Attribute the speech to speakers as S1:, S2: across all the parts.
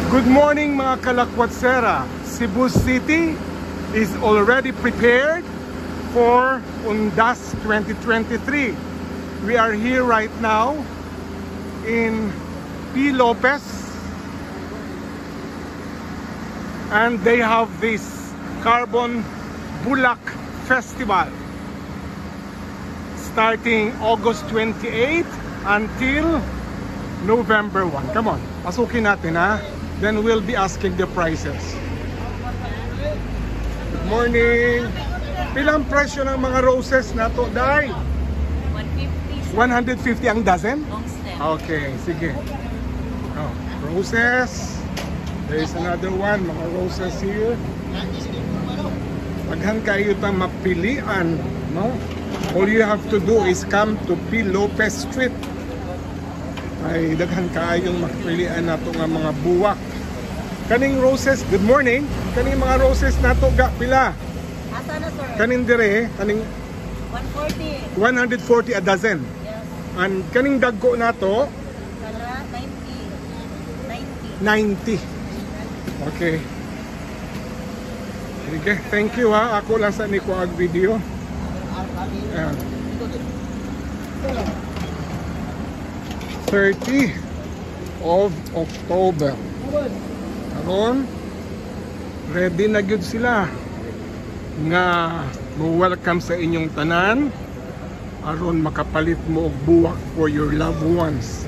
S1: Good morning mga kalakwatsera. Cebu City is already prepared for Undas 2023. We are here right now in P. Lopez and they have this Carbon Bulak Festival starting August 28 until November 1. Come on, pasukin natin ha. Then we'll be asking the prices. Good morning. Pilang presyo ng mga roses na to, Day?
S2: 150.
S1: 150 ang dozen?
S2: Long stem.
S1: Okay, sige. Oh, roses. There is another one, mga roses here. Paghan kayo tang mapilian, no? All you have to do is come to P. Lopez Street. Ay daghan kayong mapilian nato nga mga buwak. Kaning roses, good morning. Kaning mga roses nato ga pila?
S2: Asa na sir?
S1: Kaning dire, kaning
S2: 140.
S1: 140 a dozen.
S2: Yes.
S1: And kaning dagko nato
S2: Kana 90.
S1: 90. Okay. Sige, thank you ha. Ako lang sa ni ko ag video. Ayan. 30 of October. Karon ready na gyud sila nga mo-welcome sa inyong tanan aron makapalit mo og buwak for your loved ones.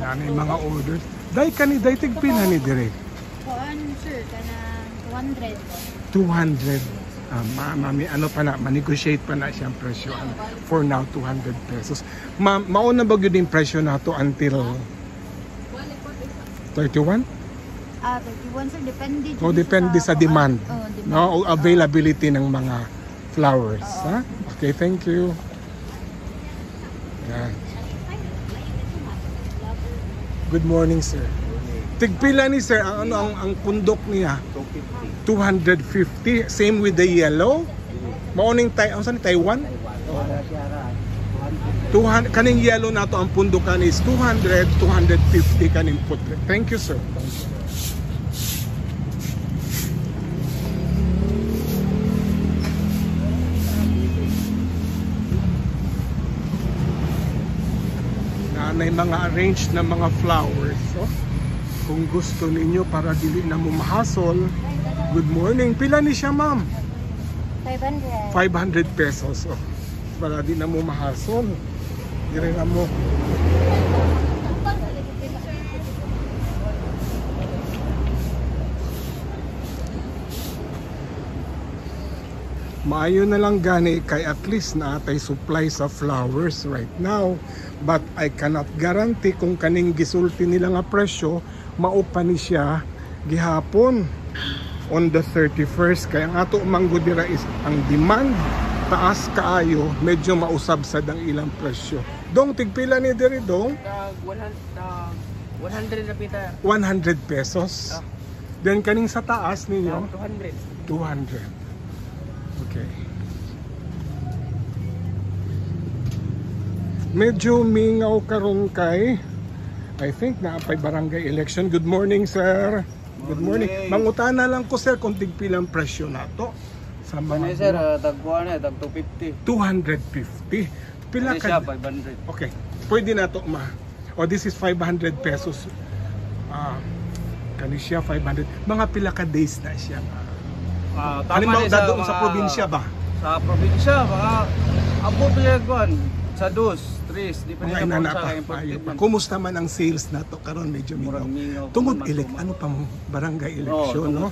S1: Yan yung mga orders. Day tigpila ni direct.
S2: Kuan sir, kana 200.
S1: 200. Mami, ano pa na, ma-negotiate pa na siyang presyo. For now, 200 pesos. Mauna ba yun yung presyo na to until 31?
S2: 31 sir, depende.
S1: Depende sa demand.
S2: demand.
S1: No, availability ng mga flowers. Ha? Okay, thank you. Yan. Good morning, sir. Tigpila ni sir ang pundok niya? 250. Same with the yellow. Mauning Taiwan? 200 kaning yellow na to ang pundokan is 200, 250 kaning puti. Thank you, sir. May mga arranged na mga flowers. So, kung gusto ninyo para dili na mo mahasol. Good morning. Pila ni siya, ma'am?
S2: 500.
S1: 500 pesos. So, para di na mo mahasol. Dire na mo. Maayo na lang gani kay at least naatay supply sa flowers right now, but I cannot guarantee kung kaning gisulti nila nga presyo maupa ni siya gihapon on the 31st. Kaya ang ato manggudira is ang demand taas kaayo, medyo mausab sad ang ilang presyo. Dong tigpila ni diri dong?
S3: 100 na pita.
S1: 100 pesos. Then kaning sa taas ninyo
S3: 200.
S1: 200. Okay. Medyo mingaw karon kay I think naapay barangay election. Good morning, sir. Good morning. Mangutana lang ko, sir, kung tigpilang presyo nato sa mga
S3: Sir, tagpuan na, tag 250.
S1: 250. Pila
S3: Siya,
S1: ka?
S3: 500.
S1: Okay. Pwede na to, ma. O, this is 500 pesos. Kani siya 500. Mga pila ka days na siya. Halimbawa, doon sa probinsya ba?
S3: Sa probinsya, baka abot yung kuhan. Sa 2, 3, di pa
S1: Mga
S3: nila
S1: inana
S3: sa
S1: pa.
S3: important.
S1: Kumusta man ang sales na to karon medyo mingaw. Tungod ano pa mo barangay election, no?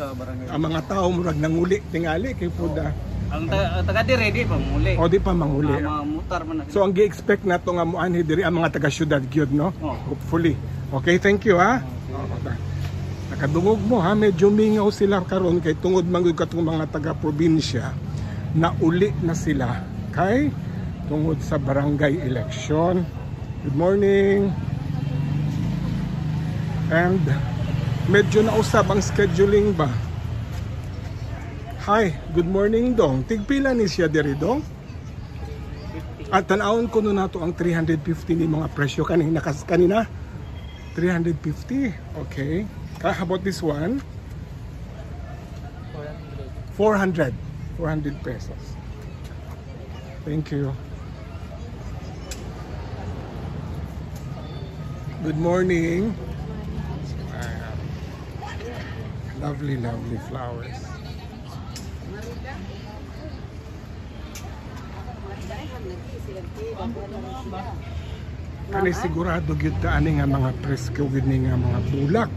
S1: Ang mga tao murag nanguli tingali kay puda.
S3: Ang taga dire di pa muli.
S1: O di pa manguli.
S3: Mga mutar man.
S1: So ang gi-expect nato nga muanhi diri ang mga taga syudad gyud, no? Hopefully. Okay, thank you ha. Nakadungog mo ha, medyo mingaw sila karon kay tungod man gyud katong mga taga probinsya. na uli na sila kay tungod sa barangay election. Good morning. And medyo nausab ang scheduling ba? Hi, good morning dong. Tigpila ni siya diri dong? At tanawon ko no nato ang 350 ni mga presyo kanina 350. Okay. How about this one? 400 pesos. Thank you. Good morning. Lovely flowers. Kani sigurado gyud ta ani nga mga presko gyud ni nga mga bulak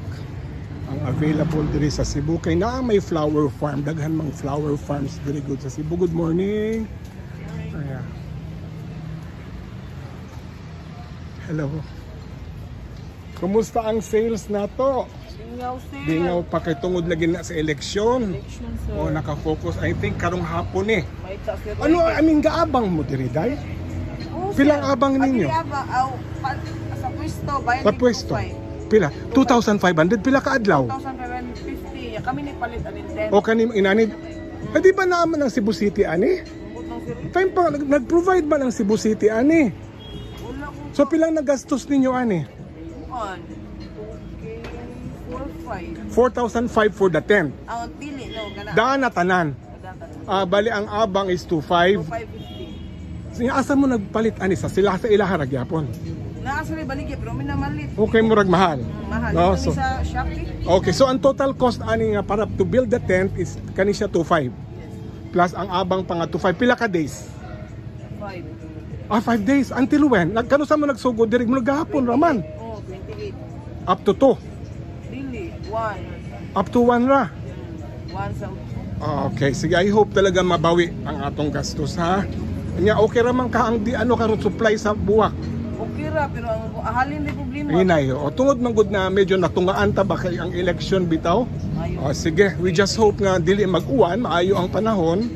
S1: ang available diri sa Cebu kay naa may flower farm, daghan mang flower farms diri gud sa Cebu. Good morning. Ayan. Hello. Kumusta ang sales nato? Dingaw pa kay tungod lagi na sa eleksyon. O naka-focus I think karong hapon eh. Ano aming gaabang mo diri day? Pilang abang ninyo?
S4: Sa pwesto, bayan
S1: Sa pwesto. Pila? 2,500 pila ka adlaw?
S4: 2,550. Kami ni palit alin din.
S1: O kanim inanid? Di ba naman ng Cebu City ani? Time pa nag-provide ba ng Cebu City ani? So pilang nagastos ninyo ani? 4,500 for the tent.
S4: Ang pili no gana.
S1: Daan na tanan. Bali ang abang is 2,500.
S4: 2,550.
S1: Asa mo nagpalit ani sa sila sa ilaha ra gyapon?
S4: Naa sa baligya pero minamalit.
S1: Okay murag mahal.
S4: Mahal.
S1: No,
S4: Kami
S1: so
S4: sa Shopee.
S1: okay, so ang total cost ani nga para to build the tent is kani siya 2,500. Plus ang abang pa nga 2,500. Pila ka days?
S4: 5.
S1: 5 days. Until when? Kano sa mo nagsugod diri mo gahapon raman?
S4: Oh, 28.
S1: Up to 2.
S4: Dili 1.
S1: Up to 1 ra.
S4: 1 sa
S1: Okay, sige, I hope talaga mabawi ang atong gastos ha. Nya okay ra man ka ang di ano karon supply sa buwak.
S4: okay ra pero ang ahalin di problema.
S1: Inay, o tungod man gud na medyo natungaan ta ba kay ang election bitaw. O sige, we just hope nga dili mag-uwan, maayo ang panahon.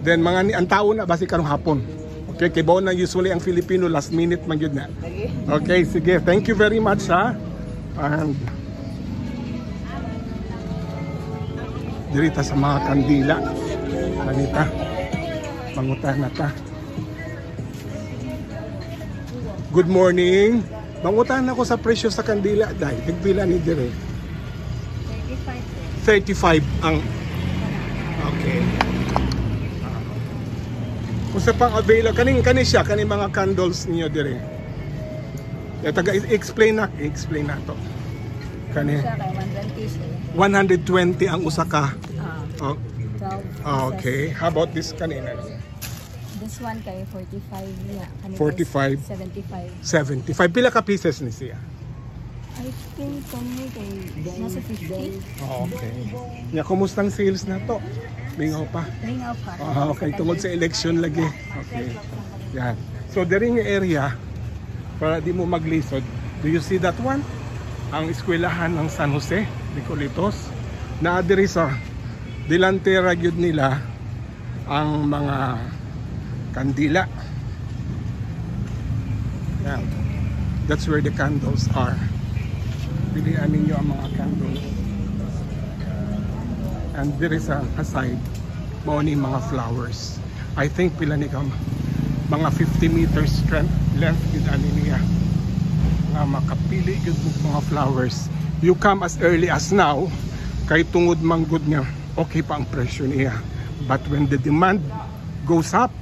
S1: Then mga ang tawo na basi karong hapon. Okay, kay bao na usually ang Filipino last minute man gyud na.
S4: Lagi.
S1: Okay, sige. Thank you very much ha. And dirita sa mga kandila. Manita. Mangutan na ta. Good morning. Mangutan ako sa presyo sa kandila. Dahil, tigpila ni dire. 35 ang... Okay. Kung sa pang available, kaning siya, kaning mga candles niyo dire. I-explain na to. Kani.
S2: Siya kay
S1: 120 ang usa ka. Oh.
S2: 12.
S1: Okay. How about this kanina?
S2: This one kay 45 niya.
S1: 45.
S2: 75.
S1: 75. Pila ka pieces ni siya?
S2: I think kami kay nasa 50.
S1: Okay. Ya, kumustang sales na to? Bingaw pa.
S2: Ringaw pa.
S1: Okay, tungod sa election lagi. Okay. Yan. So, diri nga area, para di mo maglisod, do you see that one? Ang eskwelahan ng San Jose, Nicolitos. Na diri sa dilantera gyud nila ang mga kandila. Yan. That's where the candles are. Bilihan ninyo ang mga candles. And there is a aside mao ni mga flowers. I think pila ni kam mga 50 meters length gid ani niya nga makapili gud mga flowers. You come as early as now kay tungod man gud nga okay pa ang presyo niya. But when the demand goes up,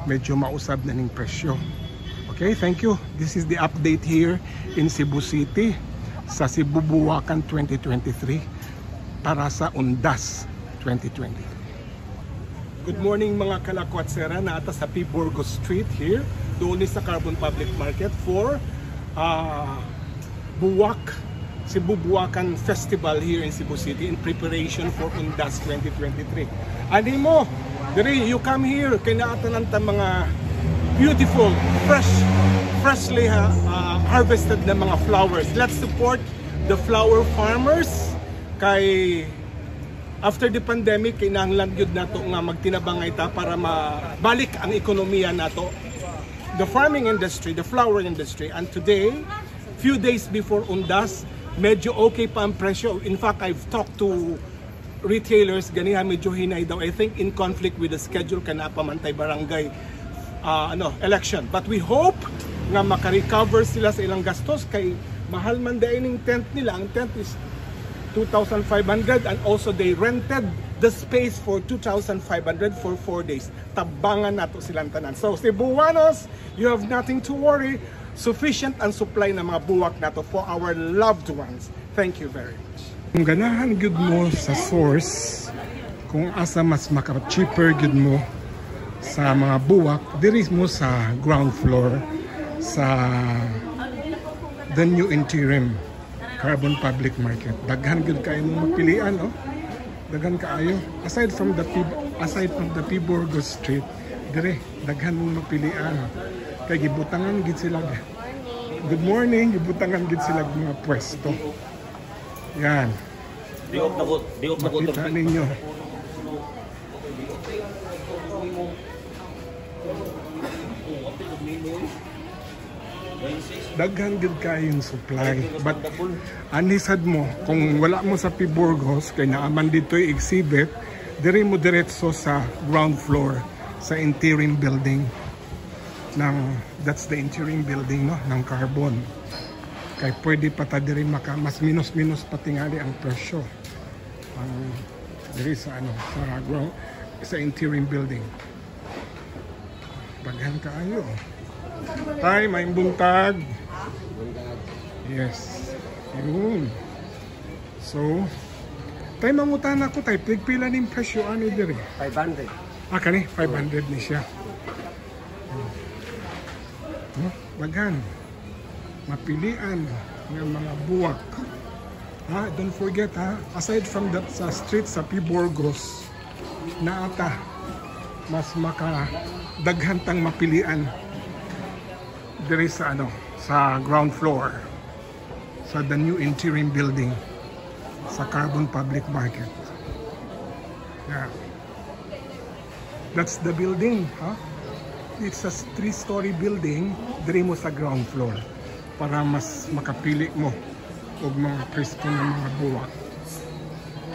S1: medyo mausab na ning presyo. Okay, thank you. This is the update here in Cebu City sa Cebu Buwakan 2023. Para sa Undas 2020. Good morning mga kalakwatsera na ata sa P. Burgos Street here. Doon sa Carbon Public Market for Buwak, Cebu Buwakan Festival here in Cebu City in preparation for Undas 2023. Ani mo, diri you come here kay naatanan ta mga beautiful, freshly harvested na mga flowers. Let's support the flower farmers kay after the pandemic kinahanglan gyud nato nga magtinabangay ta para mabalik ang ekonomiya nato, the farming industry, the flower industry. And today, few days before Undas, medyo okay pa ang presyo. In fact, I've talked to retailers, ganiha medyo hinay daw. I think in conflict with the schedule kana pamantay barangay election. But we hope nga makarecover sila sa ilang gastos kay mahal man dahil ng tent nila. Ang tent is 2,500 and also they rented the space for 2,500 for 4 days. Tabangan nato silang tanan. So Cebuanos, you have nothing to worry. Sufficient ang supply ng mga buwak nato for our loved ones. Thank you very much. Kung ganahan gyud mo sa source, kung asa mas maka-cheaper gyud mo sa mga buwak, diri mo sa ground floor sa the new interim Carbon Public Market. Daghan gyud kayo mo magpilian, oh. Daghan kaayo. Aside from the P. Burgos Street, dire daghan mo magpilian. Kay gibutangan gid sila. Good morning, gibutangan gid sila mga pwesto. Yan. Makita ninyo. Daghan gid kayong supply, but anisad mo kung wala mo sa P. Burgos kay naaman dito'y exhibit, diri mo diretso sa ground floor sa interim building that's the interim building ng Carbon. Kay pwede pa ta diri mas minus pa tingali ang presyo diri sa sa interim building. Daghan kaayo. Tay, may buntag. Yes. Yun. So, tay mangutan ako tay, pila ning presyo ani diri?
S3: 500.
S1: Kani 500 ni siya. Bagan. Mapilian ng mga buwak. Don't forget aside from that sa street sa P. Burgos, na ata mas makadaghan tang mapilian diri sa sa ground floor sa the new interim building sa Carbon Public Market. Yeah. That's the building, It's a 3-story building diri mo sa ground floor para mas makapili mo og mga presko ng mga buwak.